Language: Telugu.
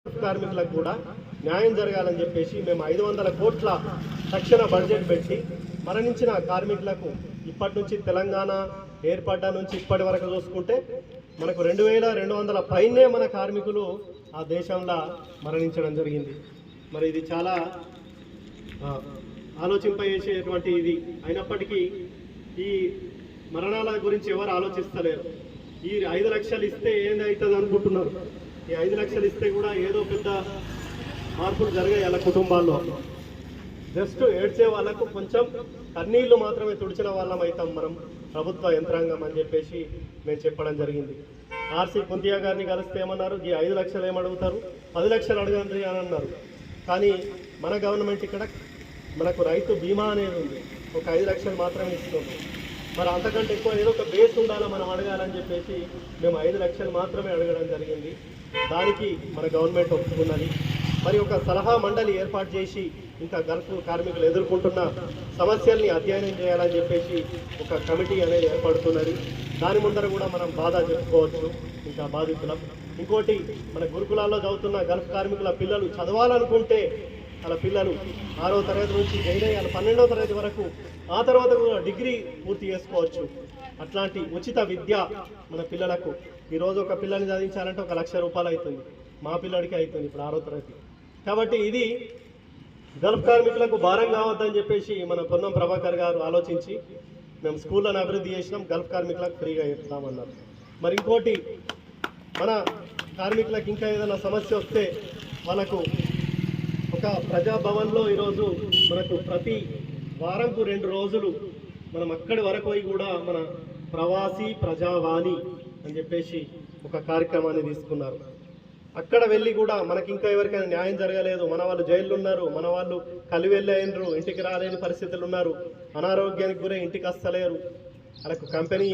కార్మికులకు కూడా న్యాయం జరగాలని చెప్పేసి మేము 500 కోట్ల తక్షణ బడ్జెట్ పెట్టి మరణించిన కార్మికులకు ఇప్పటి నుంచి తెలంగాణ ఏర్పడ్డ నుంచి ఇప్పటి వరకు చూసుకుంటే మనకు 2200 పైనే మన కార్మికులు ఆ దేశంలో మరణించడం జరిగింది. మరి ఇది చాలా ఆలోచింపజేసేటువంటి ఇది అయినప్పటికీ ఈ మరణాల గురించి ఎవరు ఆలోచిస్తలేరు. ఈ 5 లక్షలు ఇస్తే ఏదవుతుంది అనుకుంటున్నారు. ఈ 5 లక్షలు ఇస్తే కూడా ఏదో పెద్ద మార్పులు జరిగాయి వాళ్ళ కుటుంబాల్లో. జస్ట్ ఏడ్చే వాళ్ళకు కొంచెం కన్నీళ్లు మాత్రమే తుడిచిన వాళ్ళం అవుతాం మనం ప్రభుత్వ యంత్రాంగం అని చెప్పేసి మేము చెప్పడం జరిగింది. ఆర్సీ కుంతియా గారిని కలిస్తే ఏమన్నారు, ఈ 5 లక్షలు ఏమడుగుతారు, 10 లక్షలు అడగండి అని అన్నారు. కానీ మన గవర్నమెంట్ ఇక్కడ మనకు రైతు బీమా అనేది ఉంది, ఒక 5 లక్షలు మాత్రమే ఇస్తుంది. మరి అంతకంటే ఎక్కువ ఏదో ఒక బేస్ ఉండాలా మనం అడగాలని చెప్పేసి మేము 5 లక్షలు మాత్రమే అడగడం జరిగింది. దానికి మన గవర్నమెంట్ ఒప్పుకున్నది. మరి ఒక సలహా మండలి ఏర్పాటు చేసి ఇంకా గల్ఫ్ కార్మికులు ఎదుర్కొంటున్న సమస్యల్ని అధ్యయనం చేయాలని చెప్పేసి ఒక కమిటీ అనేది ఏర్పడుతున్నది. దాని ముందర కూడా మనం బాధ చెప్పుకోవచ్చు ఇంకా బాధితులం. ఇంకోటి, మన గురుకులాల్లో చదువుతున్న గల్ఫ్ కార్మికుల పిల్లలు చదవాలనుకుంటే వాళ్ళ పిల్లలు 6వ తరగతి నుంచి జాయిన్ అయ్యి 12వ తరగతి వరకు, ఆ తర్వాత కూడా డిగ్రీ పూర్తి చేసుకోవచ్చు. అట్లాంటి ఉచిత విద్య మన పిల్లలకు ఈరోజు ఒక పిల్లని చదివించాలంటే 1 లక్ష రూపాయలు అవుతుంది. మా పిల్లడికి అవుతుంది ఇప్పుడు 6వ తరగతి. కాబట్టి ఇది గల్ఫ్ కార్మికులకు భారం కావద్దని చెప్పేసి మన పొన్నం ప్రభాకర్ గారు ఆలోచించి మేము స్కూళ్ళను అభివృద్ధి చేసినాం, గల్ఫ్ కార్మికులకు ఫ్రీగా చెప్తామన్నారు. మరి ఇంకోటి, మన కార్మికులకు ఇంకా ఏదైనా సమస్య వస్తే వాళ్ళకు ఒక ప్రజాభవన్లో ఈరోజు మనకు ప్రతి వారంకు 2 రోజులు మనం అక్కడి వరకు పోయి కూడా మన ప్రవాసీ ప్రజావాణి అని చెప్పేసి ఒక కార్యక్రమాన్ని తీసుకున్నారు. అక్కడ వెళ్ళి కూడా మనకి ఇంకా ఎవరికైనా న్యాయం జరగలేదు, మన వాళ్ళు జైల్లో ఉన్నారు, మన వాళ్ళు కలివెళ్ళి అయినరు, ఇంటికి రాలేని పరిస్థితులు ఉన్నారు, అనారోగ్యానికి గురై ఇంటికి వస్తలేరు, వాళ్ళకు కంపెనీ